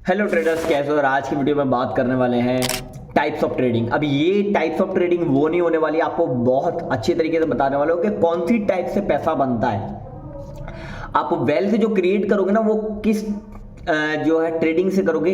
Hello traders, कैसे हो? और आज की वीडियो में बात करने वाले हैं टाइप्स ऑफ ट्रेडिंग। अब ये टाइप्स ऑफ ट्रेडिंग वो नहीं होने वाली, आपको बहुत अच्छी तरीके से बताने वाला हूँ कि कौन सी टाइप से पैसा बनता है। आप वेल्थ जो क्रिएट करोगे ना वो किस जो है ट्रेडिंग से करोगे।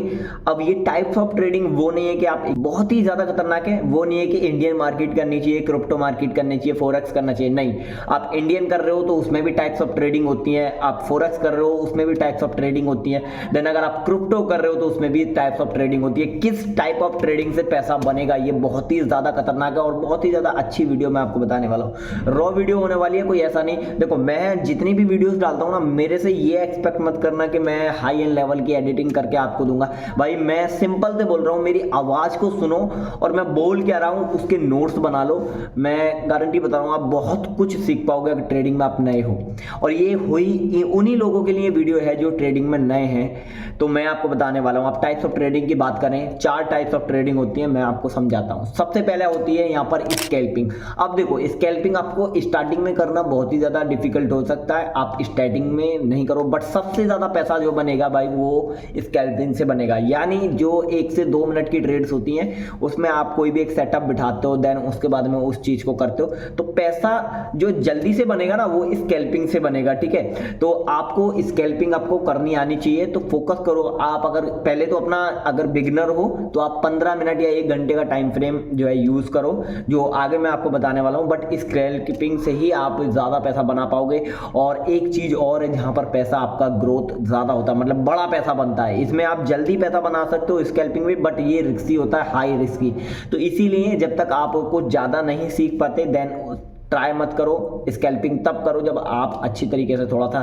अब ये टाइप्स ऑफ ट्रेडिंग वो नहीं है कि आप बहुत ही ज्यादा खतरनाक है, वो नहीं है कि इंडियन मार्केट करनी चाहिए, क्रिप्टो मार्केट करनी चाहिए, फोरेक्स करना चाहिए। नहीं, आप इंडियन कर रहे हो तो उसमें भी टाइप्स ऑफ ट्रेडिंग होती है, आप फोरेक्स कर रहे हो उसमें भी टाइप्स ऑफ ट्रेडिंग होती है। देन अगर आप क्रिप्टो कर रहे हो तो उसमें भी टाइप्स ऑफ ट्रेडिंग होती है। किस टाइप ऑफ ट्रेडिंग से पैसा बनेगा ये बहुत ही ज्यादा खतरनाक है और बहुत ही ज्यादा अच्छी वीडियो मैं आपको बताने वाला हूँ। रॉ वीडियो होने वाली है, कोई ऐसा नहीं। देखो, मैं जितनी भी वीडियोस डालता हूँ ना, मेरे से ये एक्सपेक्ट मत करना कि मैं हाई एंड लेवल की एडिटिंग करके आपको दूंगा। भाई मैं सिंपल से बोल रहा हूं, मेरी आवाज को सुनो और मैं बोल क्या रहा हूं उसके नोट्स बना लो। मैं गारंटी बता रहा हूं, आप बहुत कुछ सीख पाओगे अगर ट्रेडिंग में आप नए हो। और ये हुई उन्हीं लोगों के लिए वीडियो है जो ट्रेडिंग में नए हैं। तो मैं आपको बताने वाला हूं। आप टाइप्स ऑफ ट्रेडिंग की बात करें, 4 टाइप्स ऑफ ट्रेडिंग होती है, मैं आपको समझाता हूं। सबसे पहले होती है यहां पर स्कैल्पिंग। अब देखो, स्कैल्पिंग आपको स्टार्टिंग में करना बहुत ही ज्यादा डिफिकल्ट हो सकता है, आप स्टार्टिंग में नहीं करो, बट सबसे ज्यादा पैसा जो बनेगा भाई वो स्कैल्पिंग से बनेगा। यानी जो 1 से 2 मिनट की ट्रेड्स होती हैं उसमें आप कोई भी एक सेटअप बिठाते हो, देन उसके बाद में उस चीज को करते हो, तो पैसा जो जल्दी से बनेगा ना वो स्कैल्पिंग से बनेगा। ठीक है, तो आपको स्कैल्पिंग आपको करनी आनी चाहिए। तो फोकस करो आप। अगर पहले तो अपना अगर बिगिनर हो तो आप 15 मिनट या 1 घंटे का टाइम फ्रेम जो है यूज करो, जो आगे मैं आपको बताने वाला हूं। बट स्कैल्पिंग से ही आप ज्यादा पैसा बना पाओगे। और एक चीज और है जहां पर पैसा आपका ग्रोथ ज्यादा होता है, मतलब बड़ा पैसा बनता है। इसमें आप जल्दी पैसा बना सकते हो स्कैल्पिंग में, बट ये रिस्की होता है, हाई रिस्की। तो इसीलिए जब तक आप कुछ ज्यादा नहीं सीख पाते देन ट्राई मत करो। स्कैल्पिंग तब करो जब आप अच्छी तरीके से थोड़ा सा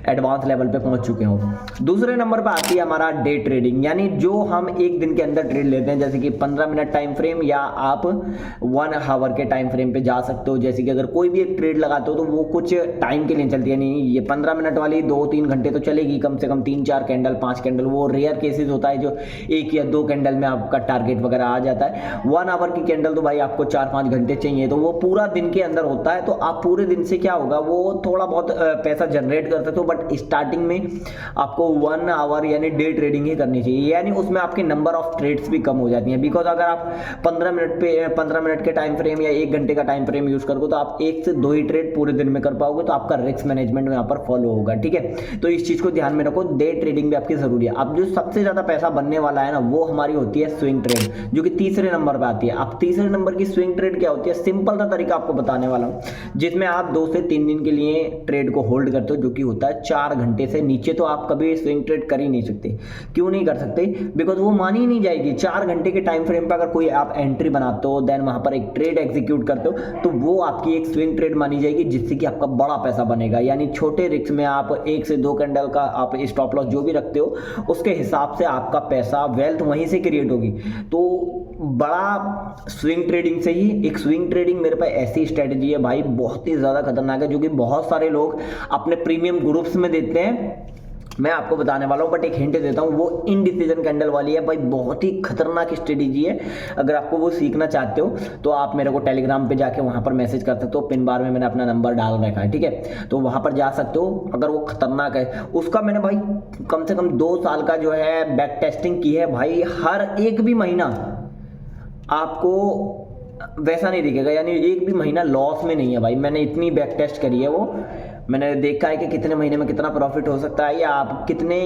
एडवांस लेवल पे पहुंच चुके हो। दूसरे नंबर पे आती है हमारा डे ट्रेडिंग, यानी जो हम एक दिन के अंदर ट्रेड लेते हैं, जैसे कि 15 मिनट टाइम फ्रेम या आप 1 आवर के टाइम फ्रेम पे जा सकते हो। जैसे कि अगर कोई भी एक ट्रेड लगाते हो तो वो कुछ टाइम के लिए चलती है, नहीं ये 15 मिनट वाली 2-3 घंटे तो चलेगी, कम से कम 3-4 कैंडल 5 कैंडल। वो रेयर केसेस होता है जो 1 या 2 कैंडल में आपका टारगेट वगैरह आ जाता है। 1 आवर की कैंडल तो भाई आपको 4-5 घंटे चाहिए, तो वो पूरा दिन के अंदर होता है। तो आप पूरे दिन से क्या होगा, वो थोड़ा बहुत पैसा जनरेट कर सकते हो, बट स्टार्टिंग में आपको 1 आवर यानी डे ट्रेडिंग ही करनी चाहिए। यानी उसमें आपके नंबर ऑफ ट्रेड्स भी कम हो जाती हैं। बिकॉज अगर आप 15 मिनट के टाइम फ्रेम या 1 घंटे का टाइम फ्रेम यूज करोगे तो आप 1 से 2 ही ट्रेड पूरे दिन में कर पाओगे, तो आपका रिस्क मैनेजमेंट यहाँ पर फॉलो होगा। ठीक है, तो इस चीज को ध्यान में रखो, डे ट्रेडिंग भी आपकी जरूरी है। अब जो सबसे ज्यादा पैसा बनने वाला है ना, वो हमारी होती है स्विंग ट्रेड, जो कि तीसरे नंबर पे आती है। अब तीसरे नंबर की स्विंग ट्रेड क्या होती है, सिंपल सा तरीका आपको बताने वाला हूं, जिसमें आप 2 से 3 दिन के लिए ट्रेड को होल्ड करते हो, जो कि होता है 4 घंटे से नीचे तो आप कभी स्विंग ट्रेड कर ही नहीं सकते। क्यों नहीं कर सकते? बिकॉज वो मानी नहीं जाएगी। 4 घंटे के टाइम फ्रेम पर अगर कोई आप एंट्री बनाते हो, देन वहां पर एक ट्रेड एग्जीक्यूट करते हो, तो वो आपकी एक स्विंग ट्रेड मानी जाएगी, जिससे कि आपका बड़ा पैसा बनेगा। यानी छोटे रिस्क में आप 1 से 2 कैंडल का आप स्टॉप लॉस जो भी रखते हो, उसके हिसाब से आपका पैसा वेल्थ वहीं से क्रिएट होगी। तो बड़ा स्विंग ट्रेडिंग से ही एक स्विंग ट्रेडिंग मेरे पास ऐसी स्ट्रेटजी है भाई, बहुत ही ज्यादा खतरनाक है, जो कि बहुत सारे लोग अपने प्रीमियम ग्रुप्स में देते हैं। मैं आपको बताने वाला हूं, बट एक हिंट देता हूं, वो इनडिसीजन कैंडल वाली है भाई, बहुत ही खतरनाक स्ट्रेटजी है। अगर आपको वो सीखना चाहते हो तो आप मेरे को टेलीग्राम पे जाके वहां पर मैसेज कर सकते हो, पिन बार में मैंने अपना नंबर डाल रखा है। ठीक है, तो वहां पर जा सकते हो। अगर वो खतरनाक है, उसका मैंने भाई कम से कम 2 साल का जो है बैक टेस्टिंग की है भाई। हर एक भी महीना आपको वैसा नहीं दिखेगा, यानी एक भी महीना लॉस में नहीं है भाई। मैंने इतनी बैक टेस्ट करी है, वो मैंने देखा है कि कितने महीने में कितना प्रॉफिट हो सकता है, या आप कितने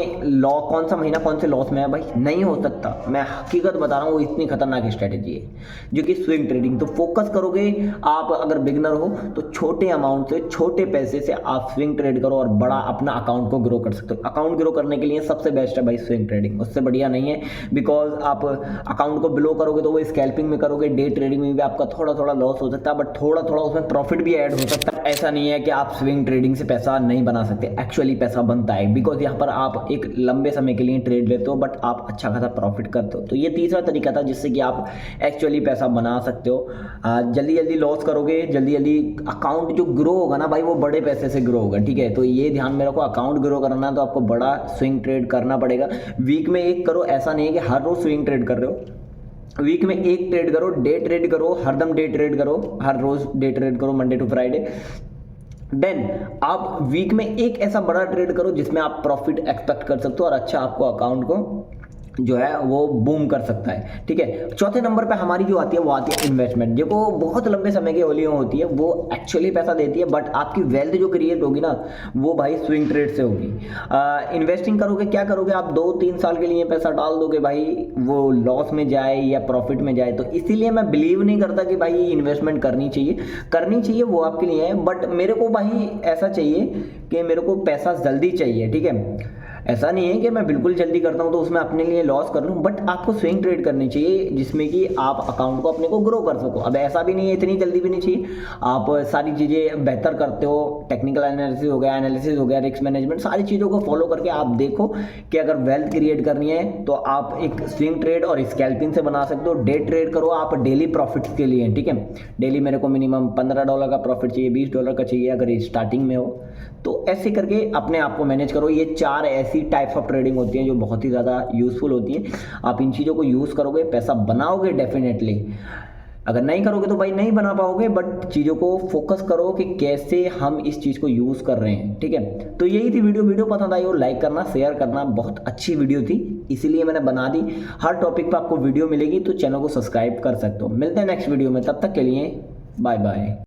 कौन सा महीना कौन से लॉस में है भाई, नहीं हो सकता। मैं हकीकत बता रहा हूँ, वो इतनी खतरनाक स्ट्रेटेजी है जो कि स्विंग ट्रेडिंग। तो फोकस करोगे आप, अगर बिगनर हो तो छोटे अमाउंट से, छोटे पैसे से आप स्विंग ट्रेड करो और बड़ा अपना अकाउंट को ग्रो कर सकते हो। अकाउंट ग्रो करने के लिए सबसे बेस्ट है भाई स्विंग ट्रेडिंग, उससे बढ़िया नहीं है। बिकॉज आप अकाउंट को बिलो करोगे तो वो स्कैल्पिंग में करोगे, डे ट्रेडिंग में भी आपका थोड़ा थोड़ा लॉस हो सकता है, बट थोड़ा थोड़ा उसमें प्रॉफिट भी ऐड हो सकता है। ऐसा नहीं है कि आप स्विंग ट्रेडिंग से पैसा नहीं बना सकते, एक्चुअली पैसा बनता है। बिकॉज यहाँ पर आप एक लंबे समय के लिए ट्रेड लेते हो, बट आप अच्छा खासा प्रॉफिट करते हो। तो ये तीसरा तरीका था जिससे कि आप एक्चुअली पैसा बना सकते हो। जल्दी जल्दी लॉस करोगे, जल्दी जल्दी अकाउंट जो ग्रो होगा ना भाई, वो बड़े पैसे से ग्रो होगा। ठीक है, तो ये ध्यान में रखो, अकाउंट ग्रो करना तो आपको बड़ा स्विंग ट्रेड करना पड़ेगा। वीक में एक करो, ऐसा नहीं है कि हर रोज स्विंग ट्रेड कर रहे हो। वीक में एक ट्रेड करो, डे ट्रेड करो, हरदम डे ट्रेड करो, हर रोज डे ट्रेड करो, मंडे टू फ्राइडे। देन आप वीक में एक ऐसा बड़ा ट्रेड करो जिसमें आप प्रॉफिट एक्सपेक्ट कर सकते हो और अच्छा आपको अकाउंट को जो है वो बूम कर सकता है। ठीक है, चौथे नंबर पे हमारी जो आती है वो आती है इन्वेस्टमेंट, जो को बहुत लंबे समय की होली होती है, वो एक्चुअली पैसा देती है, बट आपकी वेल्थ जो क्रिएट होगी ना वो भाई स्विंग ट्रेड से होगी। इन्वेस्टिंग करोगे, क्या करोगे आप, 2-3 साल के लिए पैसा डाल दोगे भाई, वो लॉस में जाए या प्रॉफिट में जाए। तो इसीलिए मैं बिलीव नहीं करता कि भाई इन्वेस्टमेंट करनी चाहिए, करनी चाहिए वो आपके लिए है, बट मेरे को भाई ऐसा चाहिए कि मेरे को पैसा जल्दी चाहिए। ठीक है, ऐसा नहीं है कि मैं बिल्कुल जल्दी करता हूँ तो उसमें अपने लिए लॉस कर लूँ, बट आपको स्विंग ट्रेड करनी चाहिए जिसमें कि आप अकाउंट को अपने को ग्रो कर सको। अब ऐसा भी नहीं है, इतनी जल्दी भी नहीं चाहिए, आप सारी चीज़ें बेहतर करते हो, टेक्निकल एनालिसिस हो गया, रिस्क मैनेजमेंट, सारी चीज़ों को फॉलो करके आप देखो कि अगर वेल्थ क्रिएट करनी है तो आप एक स्विंग ट्रेड और स्कैल्पिंग से बना सकते हो। डे ट्रेड करो आप डेली प्रॉफिट्स के लिए। ठीक है, डेली मेरे को मिनिमम $15 का प्रॉफिट चाहिए, $20 का चाहिए अगर स्टार्टिंग में हो, तो ऐसे करके अपने आप को मैनेज करो। ये 4 ऐसी टाइप्स ऑफ ट्रेडिंग होती हैं जो बहुत ही ज़्यादा यूज़फुल होती हैं। आप इन चीज़ों को यूज़ करोगे, पैसा बनाओगे डेफिनेटली। अगर नहीं करोगे तो भाई नहीं बना पाओगे, बट चीज़ों को फोकस करो कि कैसे हम इस चीज़ को यूज़ कर रहे हैं। ठीक है, तो यही थी वीडियो पसंद आई हो लाइक करना, शेयर करना, बहुत अच्छी वीडियो थी इसीलिए मैंने बना दी। हर टॉपिक पर आपको वीडियो मिलेगी तो चैनल को सब्सक्राइब कर सकते हो। मिलते हैं नेक्स्ट वीडियो में, तब तक के लिए बाय बाय।